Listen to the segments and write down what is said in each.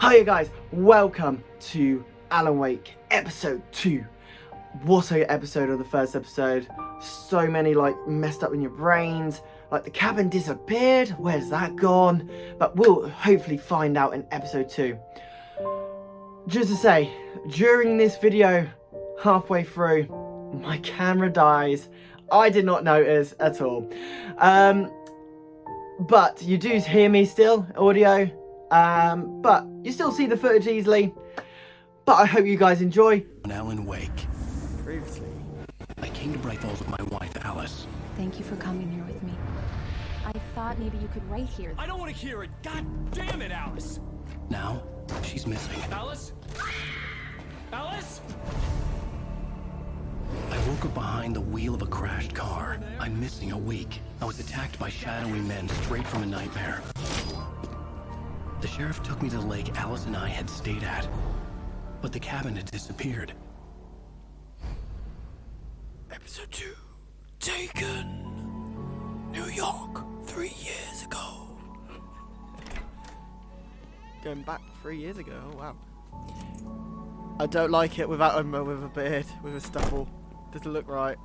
Hiya guys, welcome to AlanWake episode 2. What a episode of the first episode. So many messed up in your brains. The cabin disappeared. Where's that gone? But we'll hopefully find out in episode 2. Just to say, during this video, halfway through, my camera dies. I did not notice at all. But you do hear me still, audio. But you still see the footage easily. But I hope you guys enjoy. On AlanWake. Previously. I came to Bright Falls with my wife, Alice. Thank you for coming here with me. I thought maybe you could write here. I don't want to hear it. God damn it, Alice. Now, she's missing. Alice? Alice? I woke up behind the wheel of a crashed car. I'm missing a week. I was attacked by shadowy men straight from a nightmare. The sheriff took me to the lake Alice and I had stayed at. But the cabin had disappeared. Episode 2. Taken. New York. 3 years ago. Going back 3 years ago. Oh wow. I don't like it without with a beard, with a stubble. Doesn't look right.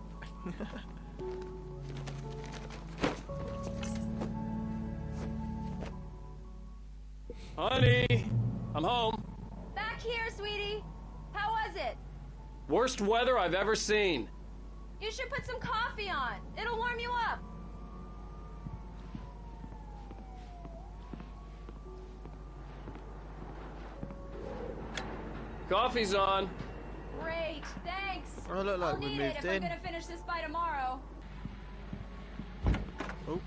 Honey, I'm home. Back here, sweetie. How was it? Worst weather I've ever seen. You should put some coffee on. It'll warm you up. Coffee's on. Great, thanks. Oh, look, I'll we need it moved if I'm in. gonna finish this by tomorrow. Oh.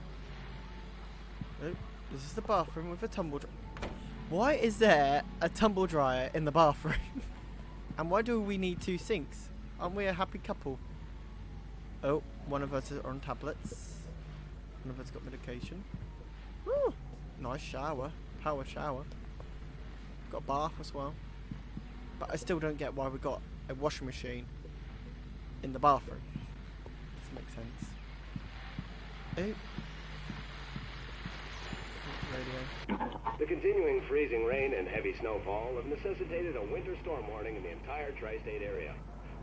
Oh, this is the bathroom with a tumble dryer. Why is there a tumble dryer in the bathroom? And why do we need 2 sinks? Aren't we a happy couple? Oh, one of us is on tablets. One of us got medication. Woo! Nice shower. Power shower. Got a bath as well. But I still don't get why we got a washing machine in the bathroom. Doesn't make sense. Oh. Radio. The continuing freezing rain and heavy snowfall have necessitated a winter storm warning in the entire tri-state area.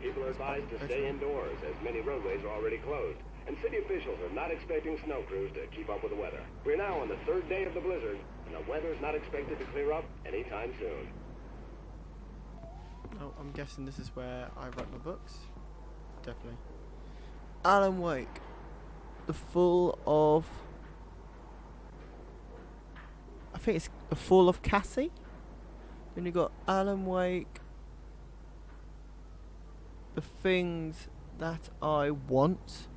People are advised to stay indoors as many roadways are already closed, and city officials are not expecting snow crews to keep up with the weather. We're now on the 3rd day of the blizzard, and the weather's not expected to clear up anytime soon. Oh, I'm guessing this is where I write my books. Definitely. AlanWake. The Fall of... I think it's The Fall of Cassie. Then you got AlanWake. The Things That I Want.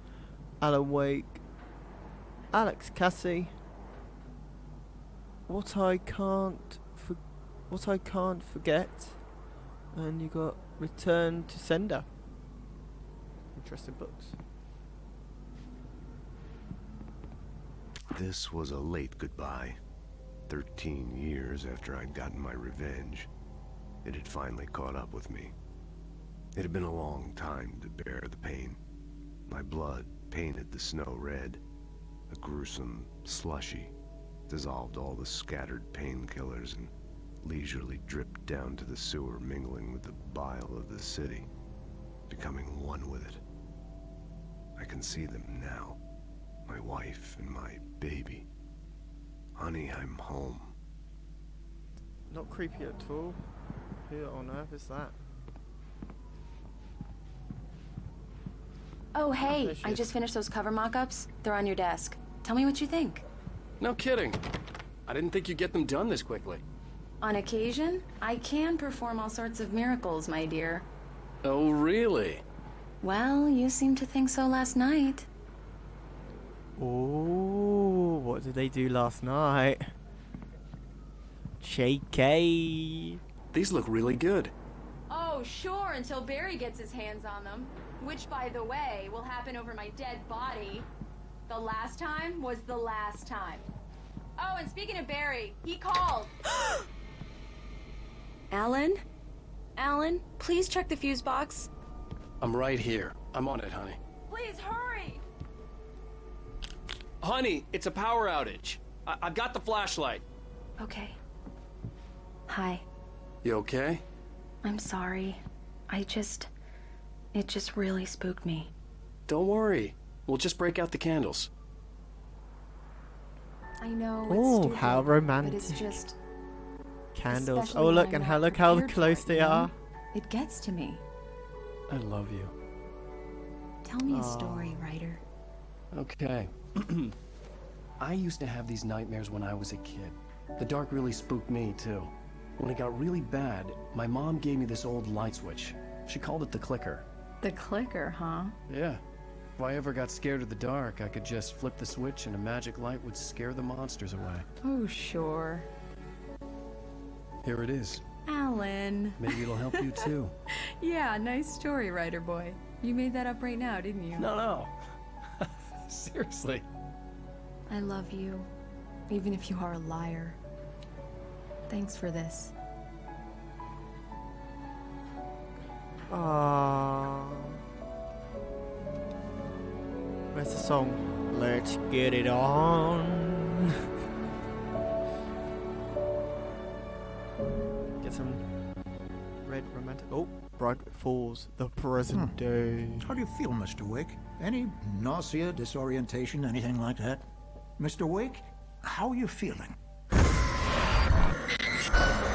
AlanWake. Alex Cassie. What I Can't Forget. And you got Return to Sender. Interesting books. This was a late goodbye. 13 years after I'd gotten my revenge, it had finally caught up with me. It had been a long time to bear the pain. My blood painted the snow red. A gruesome slushy dissolved all the scattered painkillers and leisurely dripped down to the sewer, mingling with the bile of the city, becoming one with it. I can see them now, my wife and my baby. Honey, I'm home. Not creepy at all. Who on earth is that? Oh, There hey, she I is. just finished those cover mock-ups. They're on your desk. Tell me what you think. No kidding. I didn't think you'd get them done this quickly. On occasion, I can perform all sorts of miracles, my dear. Oh, really? Well, you seemed to think so last night. Oh, what did they do last night? JK. These look really good. Oh, sure, until Barry gets his hands on them. Which, by the way, will happen over my dead body. The last time was the last time. Oh, and speaking of Barry, he called. Alan? Alan, please check the fuse box. I'm right here. I'm on it, honey. Please hurry. Honey, it's a power outage. I've got the flashlight. Okay. Hi. You okay? I'm sorry. It just really spooked me. Don't worry. We'll just break out the candles. I know. Oh, it's stupid, how romantic. But it's just Candles. especially Oh, when look, I'm and not how look how prepared for close it, they you know? are. It gets to me. I love you. Tell me a story, writer. Okay. I used to have these nightmares when I was a kid. The dark really spooked me, too. When it got really bad, my mom gave me this old light switch. She called it the clicker. The clicker, huh? Yeah. If I ever got scared of the dark, I could just flip the switch and a magic light would scare the monsters away. Oh, sure. Here it is. Alan. Maybe it'll help you, too. Yeah, nice story, writer boy. You made that up right now, didn't you? No. Seriously. I love you, even if you are a liar. Thanks for this. Aww. Where's the song? Let's get it on. Get some red romantic. Oh, bright falls. The present day. How do you feel, Mr. Wake? Any nausea, disorientation, anything like that? Mr. Wake, how are you feeling?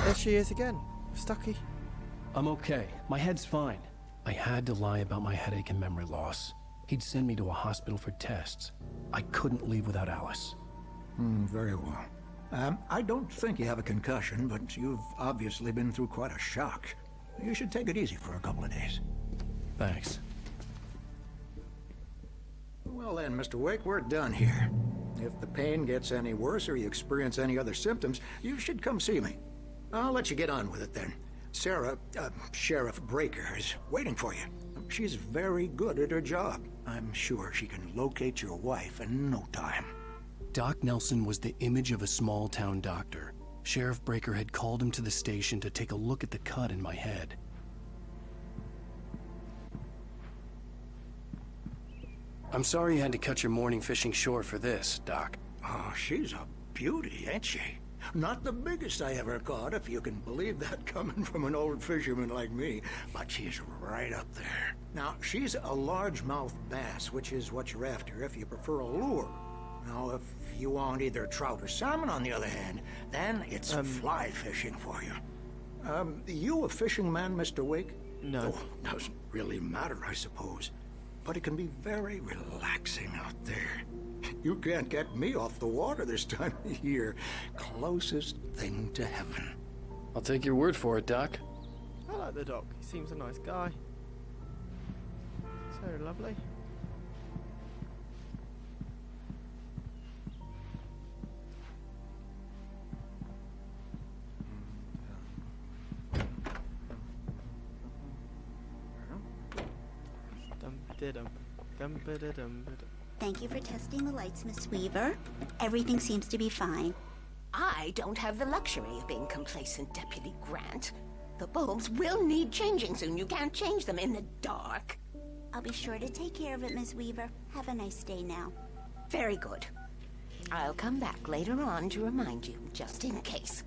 There she is again. Stucky. I'm okay. My head's fine. I had to lie about my headache and memory loss. He'd send me to a hospital for tests. I couldn't leave without Alice. Very well. I don't think you have a concussion, but you've obviously been through quite a shock. You should take it easy for a couple of days. Thanks. Well then, Mr. Wake, we're done here. If the pain gets any worse or you experience any other symptoms, you should come see me. I'll let you get on with it then. Sarah, Sheriff Breaker, is waiting for you. She's very good at her job. I'm sure she can locate your wife in no time. Doc Nelson was the image of a small-town doctor. Sheriff Breaker had called him to the station to take a look at the cut in my head. I'm sorry you had to cut your morning fishing short for this, Doc. Oh, she's a beauty, ain't she? Not the biggest I ever caught, if you can believe that coming from an old fisherman like me, but she's right up there. Now, she's a largemouth bass, which is what you're after if you prefer a lure. Now, if you want either trout or salmon, on the other hand, then it's fly fishing for you. You a fishing man, Mr. Wake? No. Oh, doesn't really matter, I suppose. But it can be very relaxing out there. You can't get me off the water this time of year. Closest thing to heaven. I'll take your word for it, Doc. I like the doc. He seems a nice guy. So lovely. Thank you for testing the lights, Miss Weaver. Everything seems to be fine. I don't have the luxury of being complacent, Deputy Grant. The bulbs will need changing soon. You can't change them in the dark. I'll be sure to take care of it, Miss Weaver. Have a nice day now. Very good. I'll come back later on to remind you, just in case.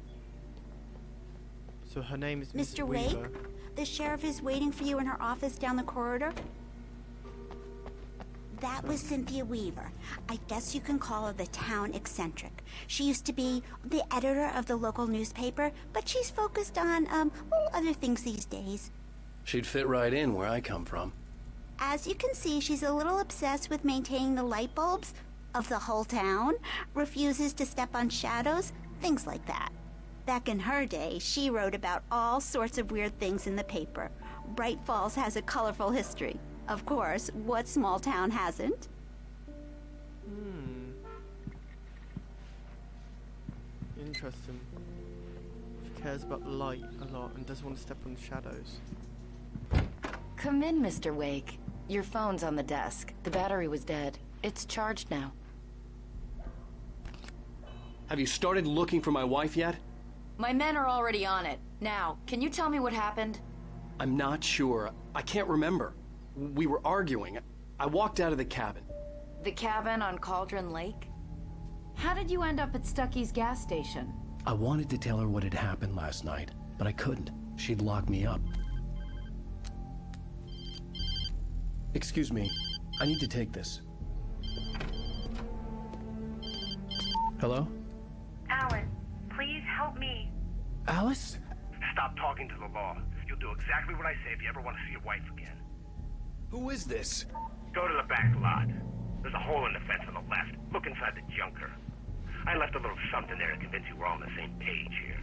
So her name is Miss Mr. Weaver. Wake, the sheriff is waiting for you in her office down the corridor. That was Cynthia Weaver. I guess you can call her the town eccentric. She used to be the editor of the local newspaper, but she's focused on, other things these days. She'd fit right in where I come from. As you can see, she's a little obsessed with maintaining the light bulbs of the whole town, refuses to step on shadows, things like that. Back in her day, she wrote about all sorts of weird things in the paper. Bright Falls has a colorful history. Of course, what small town hasn't? Interesting. She cares about the light a lot and doesn't want to step on the shadows. Come in, Mr. Wake. Your phone's on the desk. The battery was dead. It's charged now. Have you started looking for my wife yet? My men are already on it. Now, can you tell me what happened? I'm not sure. I can't remember. We were arguing. I walked out of the cabin. The cabin on Cauldron Lake? How did you end up at Stucky's gas station? I wanted to tell her what had happened last night, but I couldn't. She'd lock me up. Excuse me, I need to take this. Hello? Alan, please help me. Alice? Stop talking to the law. You'll do exactly what I say if you ever want to see your wife again. Who is this? Go to the back lot. There's a hole in the fence on the left. Look inside the junker. I left a little something there to convince you we're all on the same page here.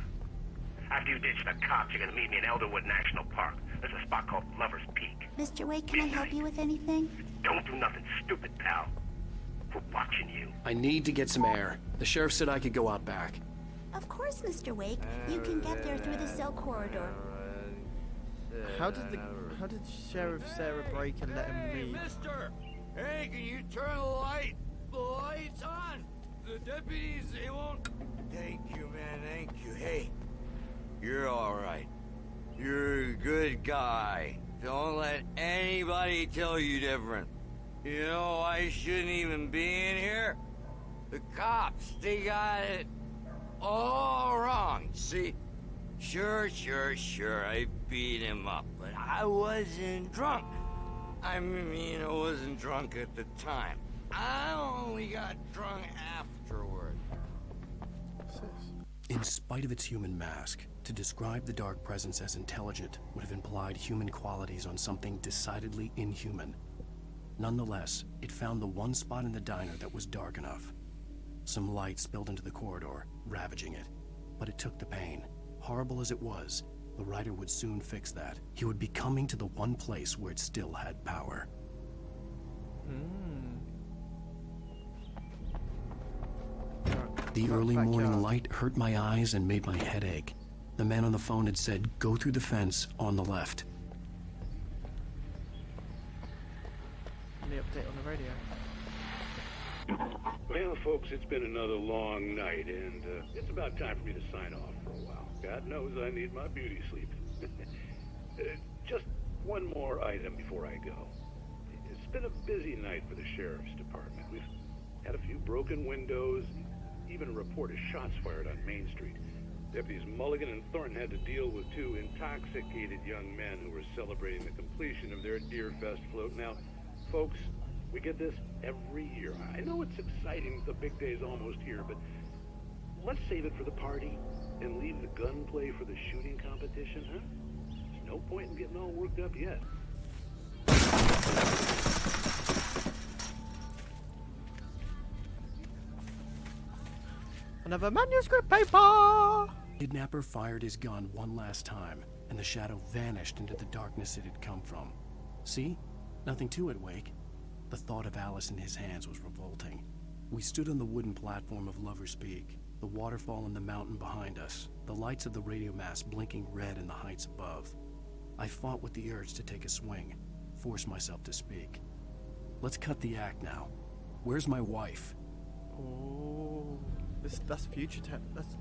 After you ditch the cops, you're gonna meet me in Elderwood National Park. There's a spot called Lover's Peak. Mr. Wake, can I help you with anything? Don't do nothing stupid, pal. We're watching you. I need to get some air. The sheriff said I could go out back. Of course, Mr. Wake. You can get there through the cell corridor. How did Sheriff Sarah break and let him leave? Mister! Hey, can you turn the light? The light's on! The deputies, they won't... Thank you, man, thank you. Hey, you're alright. You're a good guy. Don't let anybody tell you different. You know, I shouldn't even be in here. The cops, they got it all wrong, see? Sure, I beat him up, but I wasn't drunk. I mean, I wasn't drunk at the time. I only got drunk afterward. In spite of its human mask, to describe the Dark Presence as intelligent would have implied human qualities on something decidedly inhuman. Nonetheless, it found the one spot in the diner that was dark enough. Some light spilled into the corridor, ravaging it. But it took the pain. Horrible as it was, the writer would soon fix that. He would be coming to the one place where it still had power. The early morning light hurt my eyes and made my head ache. The man on the phone had said, go through the fence on the left. The update on the radio. Well, folks, it's been another long night, and it's about time for me to sign off for a while. God knows I need my beauty sleep. Just one more item before I go. It's been a busy night for the sheriff's department. We've had a few broken windows, even a report of shots fired on Main Street. Deputies Mulligan and Thornton had to deal with two intoxicated young men who were celebrating the completion of their Deer Fest float. Now, folks, we get this every year. I know it's exciting, the big day's almost here, but let's save it for the party and leave the gunplay for the shooting competition, huh? There's no point in getting all worked up yet. Another manuscript paper! Kidnapper fired his gun one last time, and the shadow vanished into the darkness it had come from. See? Nothing to it, Wake. The thought of Alice in his hands was revolting. We stood on the wooden platform of Lover's Peak, the waterfall in the mountain behind us, the lights of the radio mast blinking red in the heights above. I fought with the urge to take a swing, force myself to speak. Let's cut the act now. Where's my wife? Oh, that's future tech. That's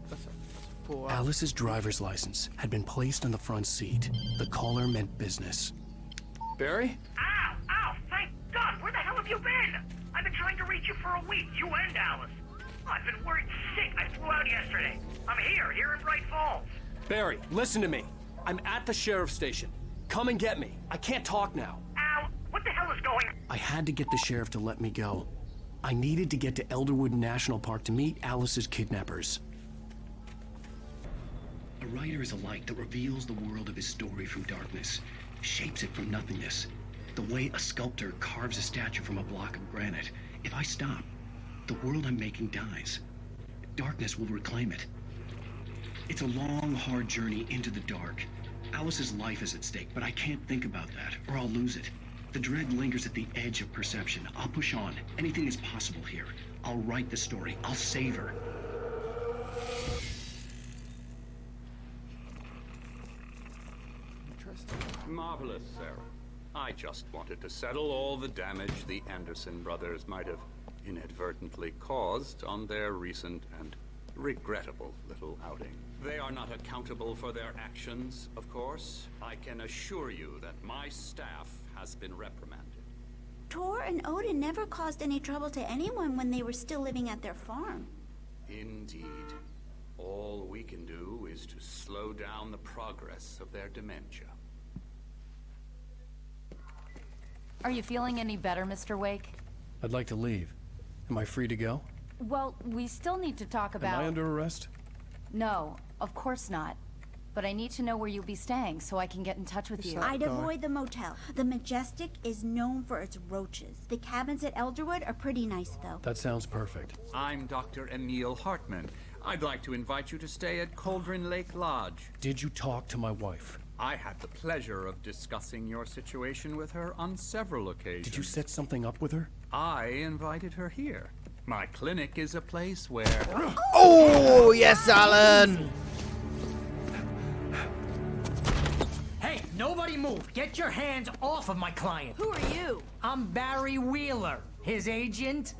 4 hours. Alice's driver's license had been placed on the front seat. The caller meant business. Barry? Ow! Ow! Thank God! Where the hell have you been? I've been trying to reach you for a week, you and Alice. I've been worried sick. I flew out yesterday. I'm here in Bright Falls. Barry, listen to me. I'm at the sheriff's station. Come and get me. I can't talk now. Al, what the hell is going on? I had to get the sheriff to let me go. I needed to get to Elderwood National Park to meet Alice's kidnappers. A writer is a light that reveals the world of his story from darkness, shapes it from nothingness. The way a sculptor carves a statue from a block of granite. If I stop, the world I'm making dies. Darkness will reclaim it. It's a long, hard journey into the dark. Alice's life is at stake, but I can't think about that, or I'll lose it. The dread lingers at the edge of perception. I'll push on. Anything is possible here. I'll write the story. I'll save her. Interesting. Marvelous, Sarah. I just wanted to settle all the damage the Anderson brothers might have inadvertently caused on their recent and regrettable little outing. They are not accountable for their actions, of course. I can assure you that my staff has been reprimanded. Tor and Odin never caused any trouble to anyone when they were still living at their farm. Indeed. All we can do is to slow down the progress of their dementia. Are you feeling any better, Mr. Wake? I'd like to leave. Am I free to go? Well, we still need to talk about... Am I under arrest? No, of course not. But I need to know where you'll be staying so I can get in touch with you. I'd avoid the motel. The Majestic is known for its roaches. The cabins at Elderwood are pretty nice, though. That sounds perfect. I'm Dr. Emil Hartman. I'd like to invite you to stay at Cauldron Lake Lodge. Did you talk to my wife? I had the pleasure of discussing your situation with her on several occasions. Did you set something up with her? I invited her here. My clinic is a place where... Oh, yes, Alan! Hey, nobody move! Get your hands off of my client! Who are you? I'm Barry Wheeler, his agent.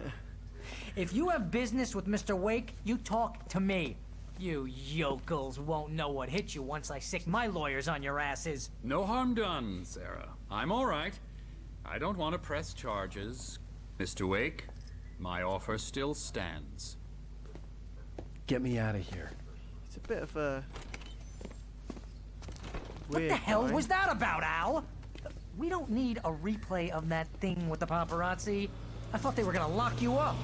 If you have business with Mr. Wake, you talk to me. You yokels won't know what hit you once I sick my lawyers on your asses. No harm done, Sarah. I'm all right. I don't want to press charges. Mr. Wake, my offer still stands. Get me out of here. It's a bit of a... What the hell was that about, Al? We don't need a replay of that thing with the paparazzi. I thought they were gonna lock you up.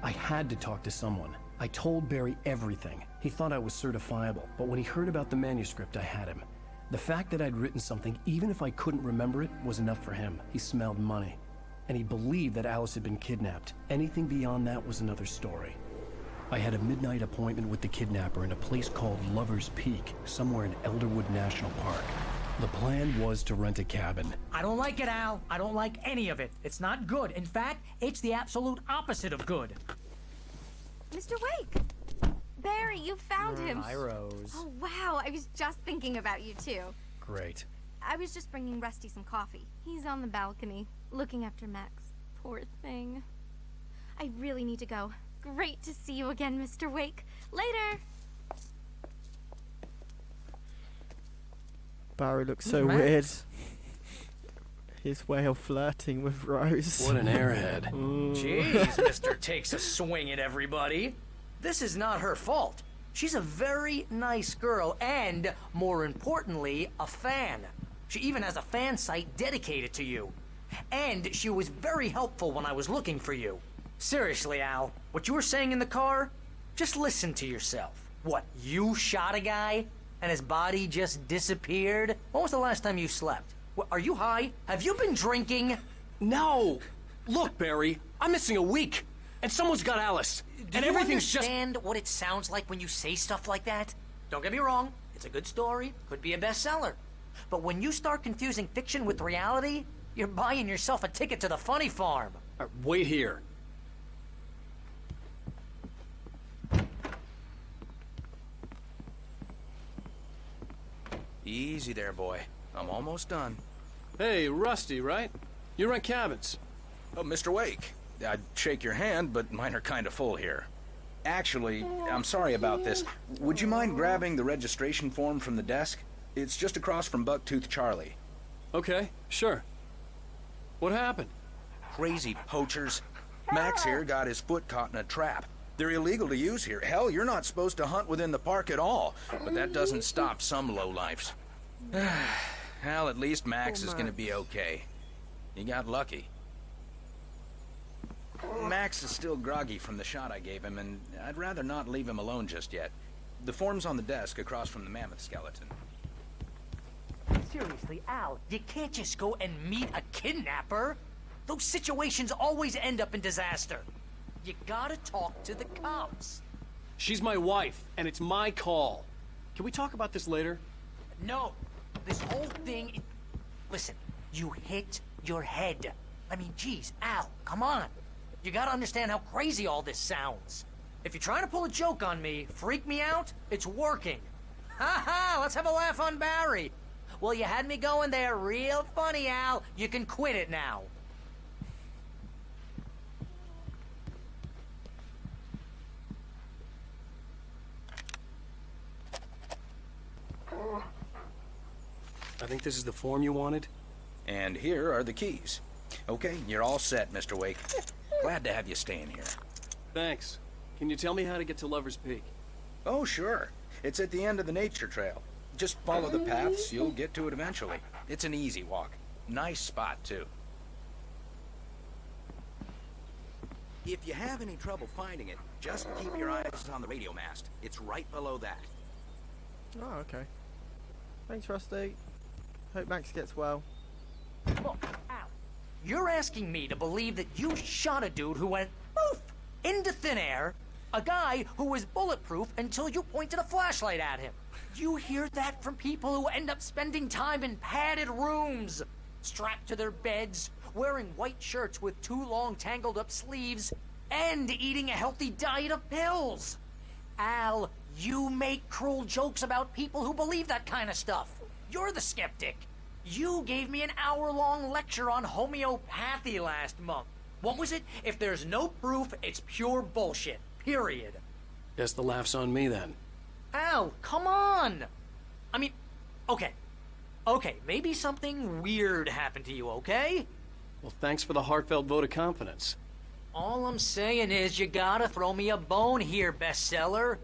I had to talk to someone. I told Barry everything. He thought I was certifiable, but when he heard about the manuscript, I had him. The fact that I'd written something, even if I couldn't remember it, was enough for him. He smelled money. And he believed that Alice had been kidnapped. Anything beyond that was another story. I had a midnight appointment with the kidnapper in a place called Lover's Peak, somewhere in Elderwood National Park. The plan was to rent a cabin. I don't like it, Al. I don't like any of it. It's not good. In fact, it's the absolute opposite of good. Mr. Wake! Barry, you found him. Hi, Rose. Oh, wow. I was just thinking about you, too. Great. I was just bringing Rusty some coffee. He's on the balcony, looking after Max. Poor thing. I really need to go. Great to see you again, Mr. Wake. Later! Barry looks so weird. His way of flirting with Rose. What an airhead. Jeez, Mr. Takes a swing at everybody. This is not her fault. She's a very nice girl and, more importantly, a fan. She even has a fan site dedicated to you. And she was very helpful when I was looking for you. Seriously, Al, what you were saying in the car? Just listen to yourself. What, you shot a guy? And his body just disappeared? When was the last time you slept? What, are you high? Have you been drinking? No! Look, Barry, I'm missing a week, and someone's got Alice. And everything's just... Do you understand what it sounds like when you say stuff like that? Don't get me wrong, it's a good story, could be a bestseller. But when you start confusing fiction with reality, you're buying yourself a ticket to the funny farm. Wait here. Easy there, boy. I'm almost done. Hey, Rusty, right? You rent cabins. Oh, Mr. Wake. I'd shake your hand, but mine are kind of full here. Actually, I'm sorry about this. Would you mind grabbing the registration form from the desk? It's just across from Bucktooth Charlie. Okay, sure. What happened? Crazy poachers. Max here got his foot caught in a trap. They're illegal to use here. Hell, you're not supposed to hunt within the park at all. But that doesn't stop some lowlifes. Well, at least Max is gonna be okay. You got lucky. Max is still groggy from the shot I gave him, and I'd rather not leave him alone just yet. The form's on the desk across from the mammoth skeleton. Seriously, Al, you can't just go and meet a kidnapper. Those situations always end up in disaster. You gotta talk to the cops. She's my wife, and it's my call. Can we talk about this later? No, this whole thing... Listen, you hit your head. I mean, geez, Al, come on. You gotta understand how crazy all this sounds. If you're trying to pull a joke on me, freak me out, it's working. Ha ha, let's have a laugh on Barry. Well, you had me going there real funny, Al. You can quit it now. I think this is the form you wanted. And here are the keys. Okay, you're all set, Mr. Wake. Glad to have you staying here. Thanks. Can you tell me how to get to Lover's Peak? Oh, sure. It's at the end of the nature trail. Just follow the paths, you'll get to it eventually. It's an easy walk. Nice spot, too. If you have any trouble finding it, just keep your eyes on the radio mast. It's right below that. Oh, okay. Thanks, Rusty. Hope Max gets well. Look, Al, you're asking me to believe that you shot a dude who went poof into thin air, a guy who was bulletproof until you pointed a flashlight at him. You hear that from people who end up spending time in padded rooms, strapped to their beds, wearing white shirts with too long tangled up sleeves, and eating a healthy diet of pills. Al, you make cruel jokes about people who believe that kind of stuff. You're the skeptic. You gave me an hour-long lecture on homeopathy last month. What was it? If there's no proof, it's pure bullshit. Period. Guess the laugh's on me then. Al, come on! I mean, okay. Okay, maybe something weird happened to you, okay? Well, thanks for the heartfelt vote of confidence. All I'm saying is you gotta throw me a bone here, bestseller.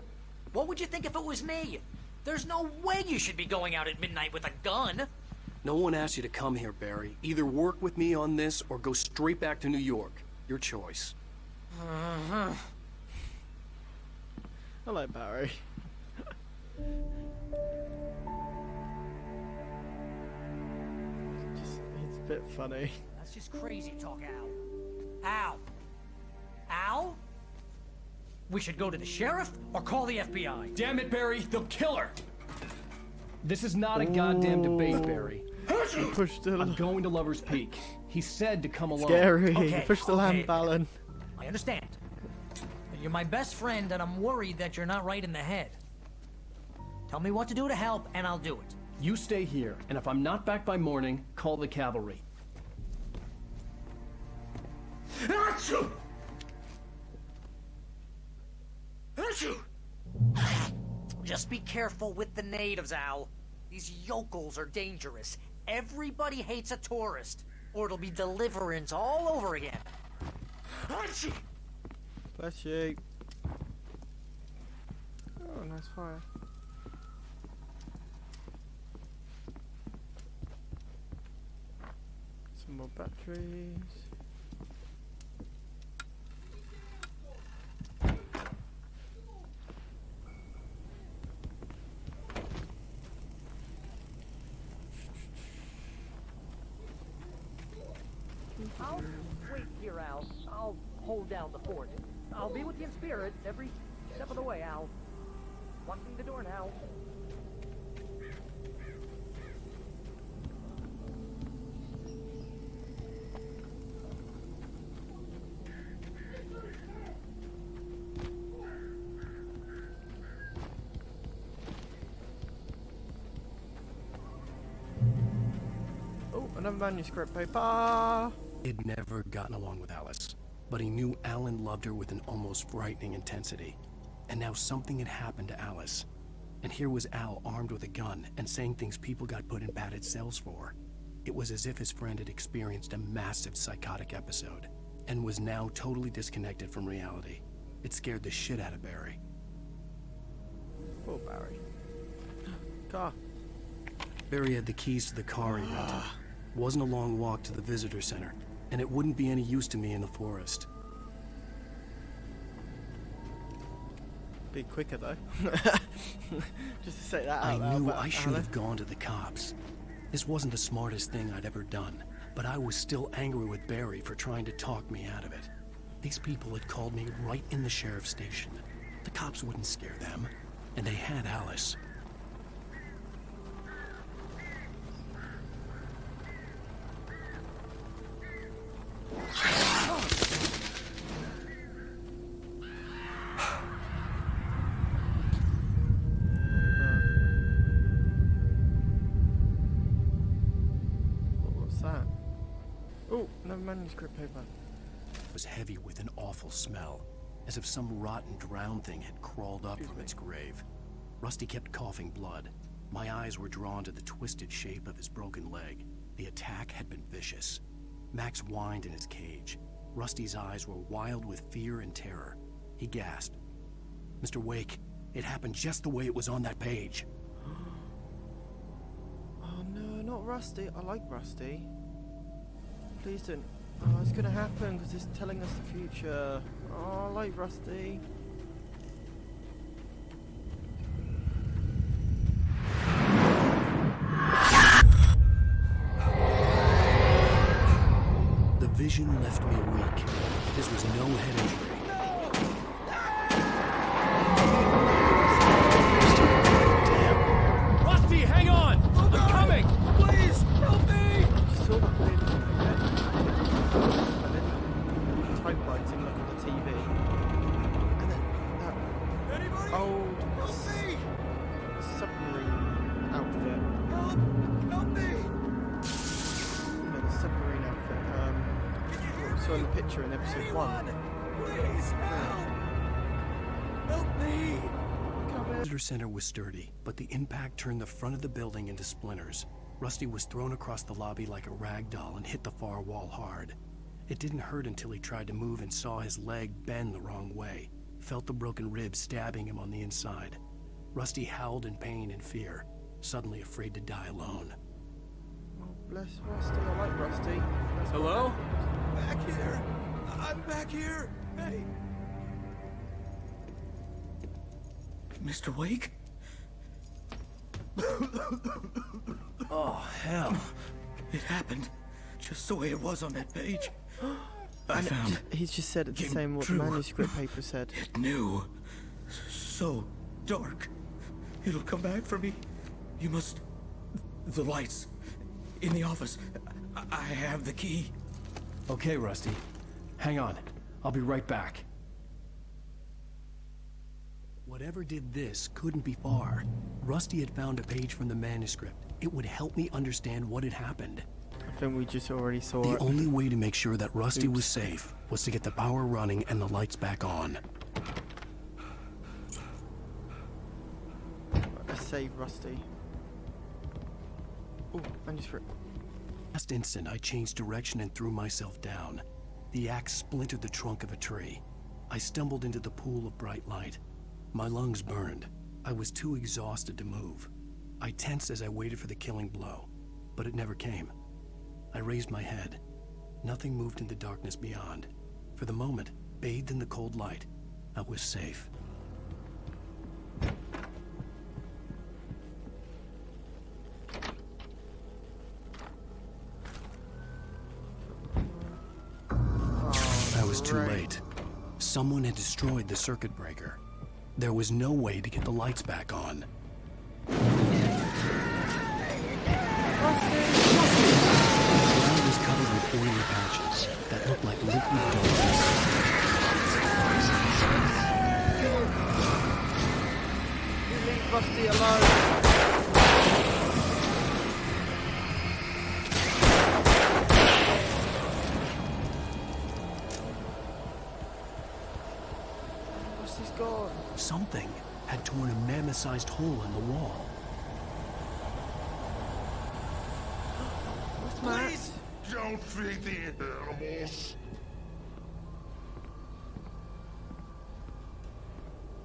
What would you think if it was me? There's no way you should be going out at midnight with a gun. No one asked you to come here, Barry. Either work with me on this or go straight back to New York. Your choice. Hello, Barry. It's a bit funny. That's just crazy talk, Al. Al? Al? We should go to the sheriff or call the FBI. Damn it, Barry, they'll kill her! This is not a goddamn debate, Barry. I'm going to Lover's Peak. He said to come along. Scary. Okay, Push the lamp, Alan. I understand. You're my best friend, and I'm worried that you're not right in the head. Tell me what to do to help, and I'll do it. You stay here, and if I'm not back by morning, call the cavalry. Achoo! Achoo! Just be careful with the natives, Al. These yokels are dangerous. Everybody hates a tourist, or it'll be deliverance all over again. Achoo! Bless you. Oh, nice fire. Some more batteries. I'll wait here, Al. I'll hold down the fort. I'll be with you in spirit every step of the way, Al. Locking the door now. Oh, another manuscript paper. He'd never gotten along with Alice, but he knew Alan loved her with an almost frightening intensity. And now something had happened to Alice. And here was Al armed with a gun and saying things people got put in padded cells for. It was as if his friend had experienced a massive psychotic episode and was now totally disconnected from reality. It scared the shit out of Barry. Oh, Barry. Car. Barry had the keys to the car he rented. Wasn't a long walk to the visitor center, and it wouldn't be any use to me in the forest. Be quicker though. Just to say that I out loud. knew but I should Alan- have gone to the cops. This wasn't the smartest thing I'd ever done, but I was still angry with Barry for trying to talk me out of it. These people had called me right in the sheriff's station. The cops wouldn't scare them, and they had Alice. What's that? Oh, another manuscript paper. It was heavy with an awful smell, as if some rotten drowned thing had crawled up from its grave. Rusty kept coughing blood. My eyes were drawn to the twisted shape of his broken leg. The attack had been vicious. Max whined in his cage. Rusty's eyes were wild with fear and terror. He gasped. Mr. Wake, it happened just the way it was on that page. Oh no, not Rusty. I like Rusty. Please don't. Oh, it's gonna happen because it's telling us the future. Oh, I like Rusty. The vision left me weak. This was no head injury. Damn. Rusty, hang on! I'm coming! Please, help me! Saw that weird type writing like on the TV. And then that old submarine outfit. Help me! You know, the submarine outfit. What we saw in the picture in episode 1. Please, help me! The visitor center was sturdy, but the impact turned the front of the building into splinters. Rusty was thrown across the lobby like a rag doll and hit the far wall hard. It didn't hurt until he tried to move and saw his leg bend the wrong way, felt the broken ribs stabbing him on the inside. Rusty howled in pain and fear, suddenly afraid to die alone. Oh, bless Rusty. I like Rusty. That's Hello? Back here! I'm back here! Hey! Mr. Wake? Oh, hell. It happened just the way it was on that page. I and found he's just said it the came same what the true. manuscript paper said. It knew. So dark. It'll come back for me. You must... The lights. In the office. I have the key. Okay, Rusty. Hang on. I'll be right back. Whatever did this couldn't be far. Rusty had found a page from the manuscript. It would help me understand what had happened. I think we just already saw The it. only way to make sure that Rusty was safe was to get the power running and the lights back on. Let's save Rusty. Oh, manuscript. Last instant, I changed direction and threw myself down. The axe splintered the trunk of a tree. I stumbled into the pool of bright light. My lungs burned. I was too exhausted to move. I tensed as I waited for the killing blow, but it never came. I raised my head. Nothing moved in the darkness beyond. For the moment, bathed in the cold light, I was safe. I was too late. Someone had destroyed the circuit breaker. There was no way to get the lights back on. The ground was covered with oily patches that looked like liquid donuts. Leave Rusty alone. Rusty's gone. Something had torn a mammoth-sized hole in the wall. Please, don't feed the animals.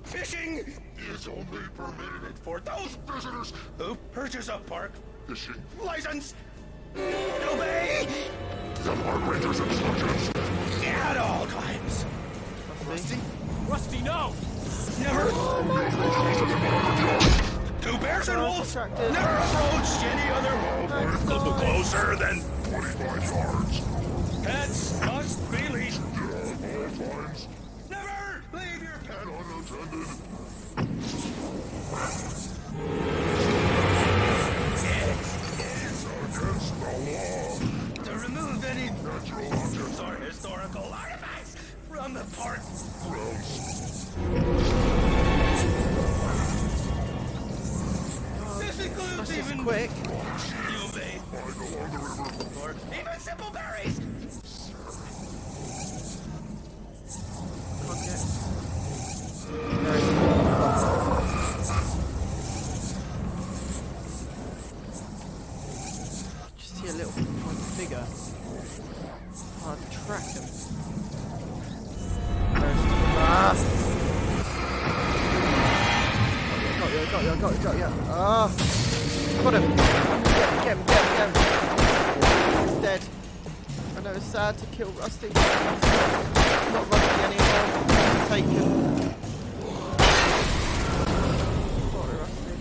Fishing is only permitted for those visitors who purchase a park fishing license. Obey the park ranger's instructions at all times. Rusty? Rusty, no! Never. Two bears and wolves never approached any other wolf. No closer than 25 yards. Pets must be leashed. All times. Never leave your pet unattended. It is against the law to remove any natural objects or historical artifacts from the park. This includes even quick. You may or even simple berries. Just see a little figure. Hard to track him. got, yeah. Ah. Got him. Get him. He's dead. I know it's sad to kill Rusty. He's not Rusty anymore. Take him. Sorry, Rusty.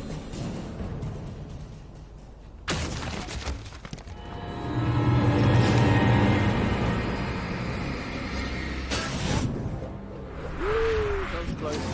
That was close.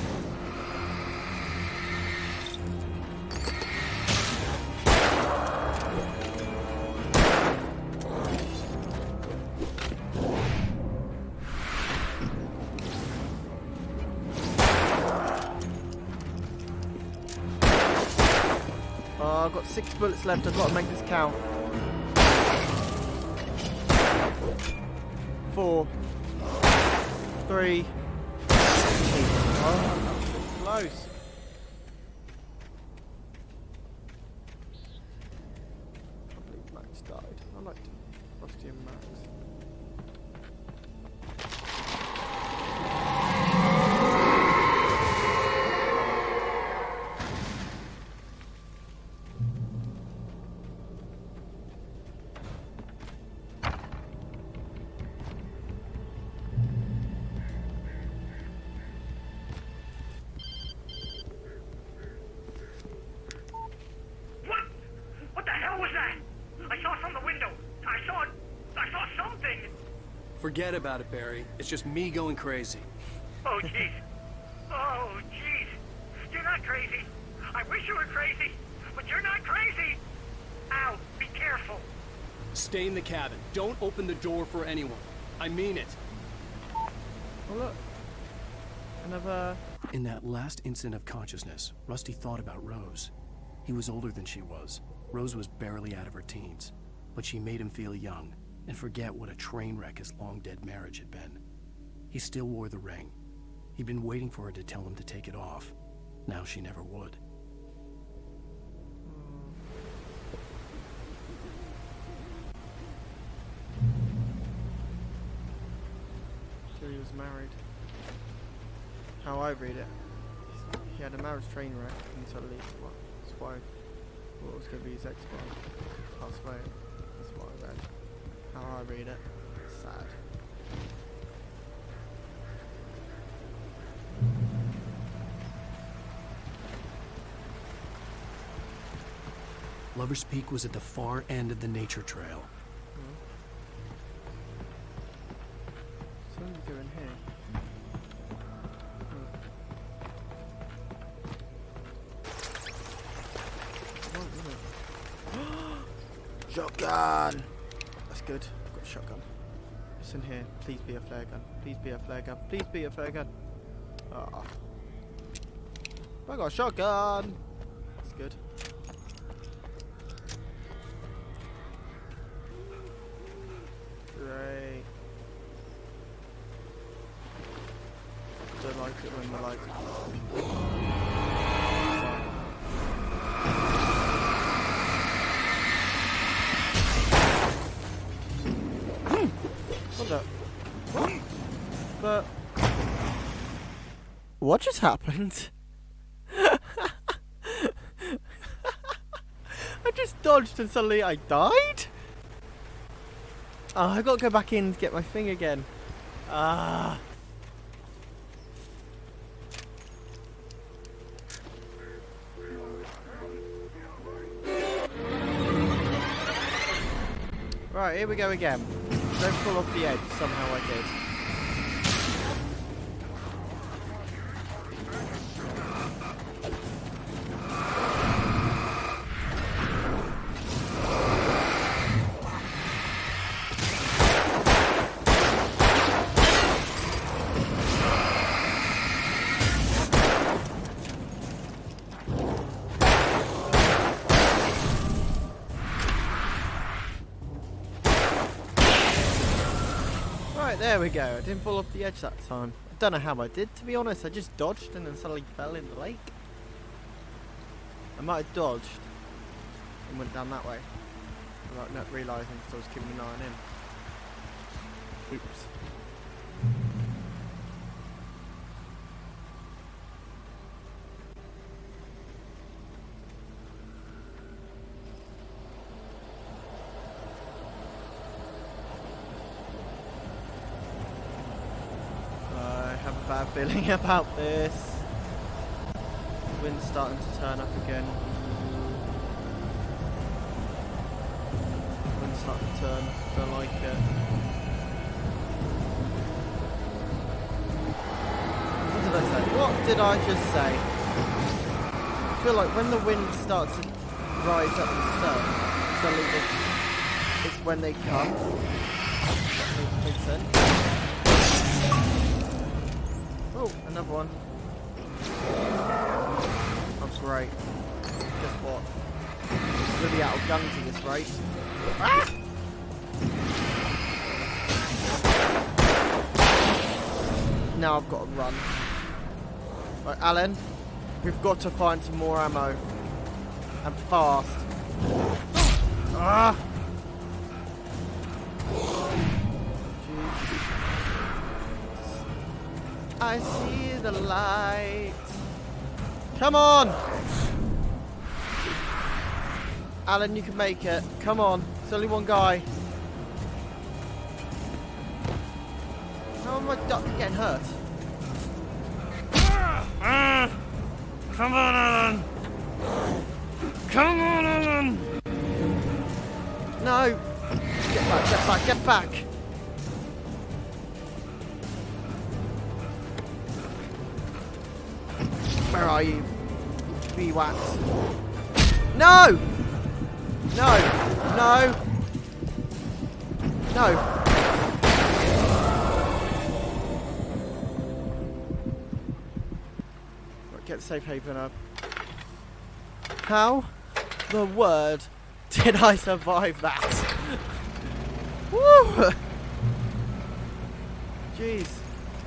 I've got 6 bullets left. I've got to make this count. 4, 3, 2. Oh, close. Can't believe Max died. I liked Rusty and Max. What the hell was that? I saw from the window. I saw something. Forget about it, Barry. It's just me going crazy. Oh, jeez. Oh, jeez. You're not crazy. I wish you were crazy, but you're not crazy. Ow, be careful. Stay in the cabin. Don't open the door for anyone. I mean it. Oh, look. Another... In that last instant of consciousness, Rusty thought about Rose. He was older than she was. Rose was barely out of her teens, but she made him feel young and forget what a train wreck his long-dead marriage had been. He still wore the ring. He'd been waiting for her to tell him to take it off. Now she never would. So he was married. How I read it, he had a marriage train wreck and suddenly his wife, what was going to be his ex-wife, passed away. That's what I read. How I read it. It's sad. Lover's Peak was at the far end of the nature trail. So what are you doing here? Shotgun! That's good. I've got a shotgun. It's in here. Please be a flare gun. Please be a flare gun. Please be a flare gun. Ah. I got a shotgun! That's good. Great. Don't like it when the lights are But what just happened? I just dodged and suddenly I died? Oh, I gotta go back in to get my thing again. Ah. Right, here we go again. Don't fall off the edge. Somehow I did. There we go. I didn't fall off the edge that time. I don't know how I did, to be honest. I just dodged and then suddenly fell in the lake. I might have dodged and went down that way without not realising because I was keeping an eye on him. Oops. bad feeling about this. Wind's starting to turn up again. Wind's starting to turn. Don't like it. What did I say? What did I just say? I feel like when the wind starts to rise up and stuff, suddenly it's when they come. That makes sense. Oh, another one. Oh, great. Guess what? I'm really out of guns at this rate. Ah! Now I've got to run. Right, Alan, we've got to find some more ammo. And fast. Ah! I see the light. Come on! Alan, you can make it. Come on. There's only one guy. How am I getting hurt? Come on, Alan! Come on, Alan! No! Get back, get back, get back! Where are you? Be waxed. No! No! No! No! Right, get the safe haven up. How the word did I survive that? Woo! Jeez.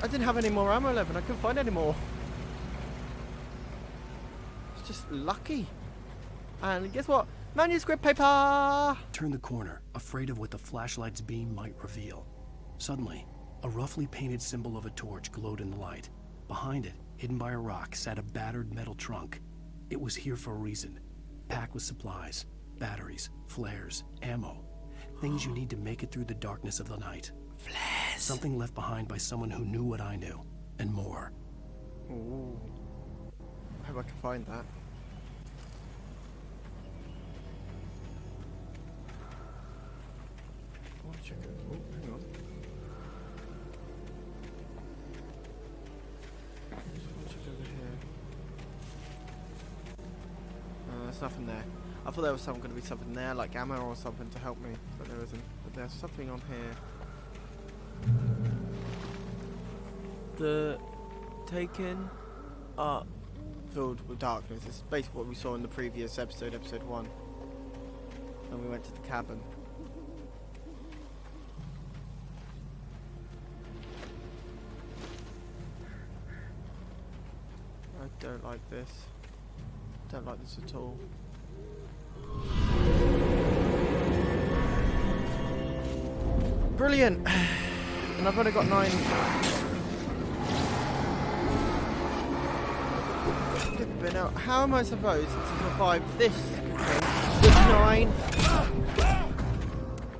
I didn't have any more ammo left and I couldn't find any more. It's just lucky. And guess what? Manuscript paper! Turned the corner, afraid of what the flashlight's beam might reveal. Suddenly, a roughly painted symbol of a torch glowed in the light. Behind it, hidden by a rock, sat a battered metal trunk. It was here for a reason. Packed with supplies, batteries, flares, ammo. Things you need to make it through the darkness of the night. Flares! Something left behind by someone who knew what I knew, and more. Ooh. I hope I can find that. I want to check it. Oh, hang on. Just want to check over here. There's nothing there. I thought there was going to be something there, like ammo or something to help me, but there isn't. But there's something on here. The taken up filled with darkness. It's basically what we saw in the previous episode, episode 1. When we went to the cabin. I don't like this. Don't like this at all. Brilliant! And I've only got 9. How am I supposed to survive this with 9?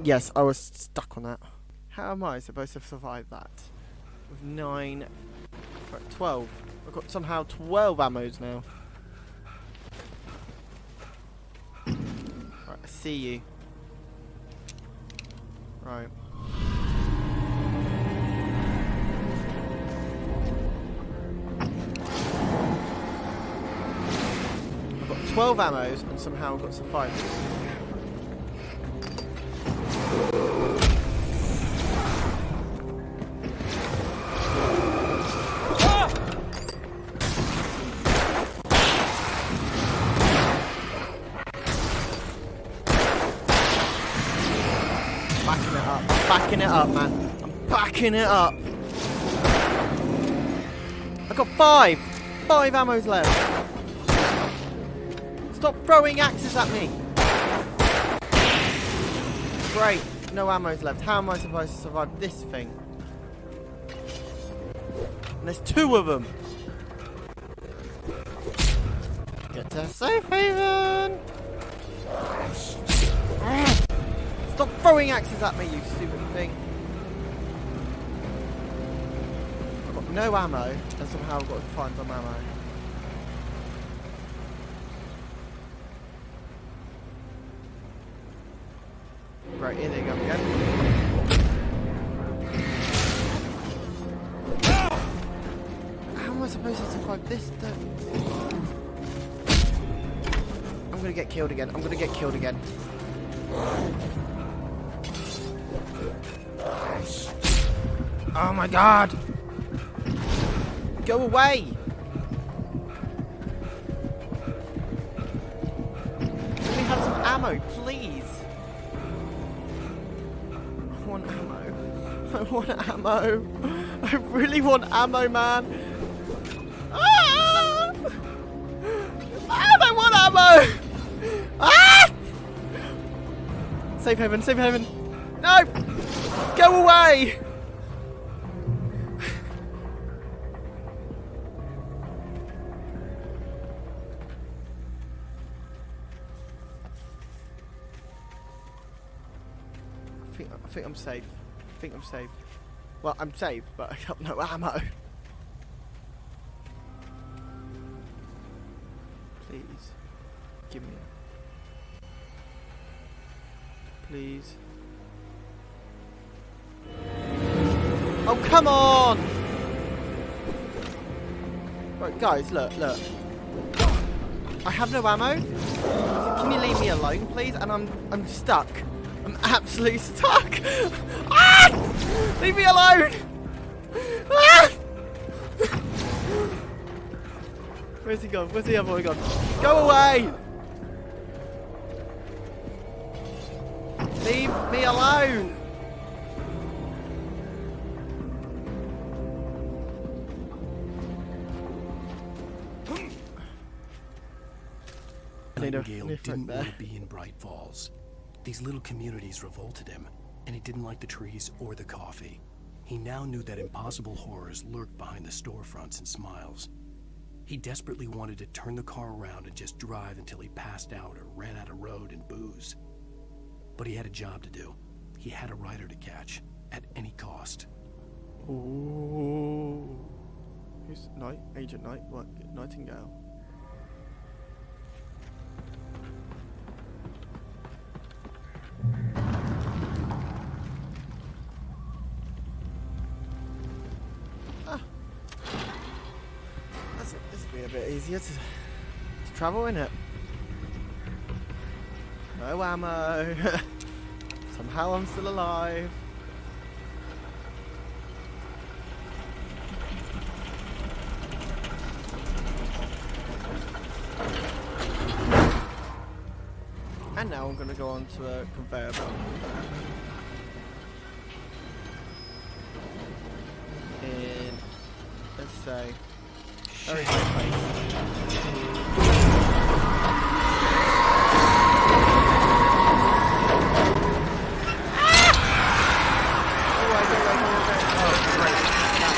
Yes, I was stuck on that. How am I supposed to survive that with 9? 12. I've got somehow 12 ammos now. Right, I see you. Right. I've got 12 ammos and somehow I've got some 5. Backing it up, man. I'm backing it up. I've got 5 ammos left. Stop throwing axes at me. Great, no ammos left. How am I supposed to survive this thing? And there's 2 of them. Get to safe haven. Stop throwing axes at me, you stupid thing. I've got No ammo, and somehow I've got to find some ammo. Right, here they go again. How am I supposed to survive this? I'm gonna get killed again. I'm gonna get killed again. Oh my god! Go away! Let me have some ammo, please. I want ammo. I want ammo. I really want ammo, man. Ah! I want ammo! Ah! Safe haven, safe haven. No! Go away! I think I'm safe. I think I'm safe. Well, I'm safe, but I got no ammo. Please. Give me it. Please. Oh, come on! Right, guys, look, look. I have no ammo. Can you leave me alone, please? And I'm stuck. I'm absolutely stuck. Ah! Leave me alone. Ah! Where's he gone? Where's the other one gone? Go away! Leave me alone! Nightingale didn't want to be in Bright Falls. These little communities revolted him, and he didn't like the trees or the coffee. He now knew that impossible horrors lurked behind the storefronts and smiles. He desperately wanted to turn the car around and just drive until he passed out or ran out of road and booze. But he had a job to do. He had a rider to catch, at any cost. Ooh. Who's Agent Nightingale? This will be a bit easier to travel, innit? No ammo. Somehow I'm still alive. And now I'm going to go on to a conveyor belt. In, let's say, very high place.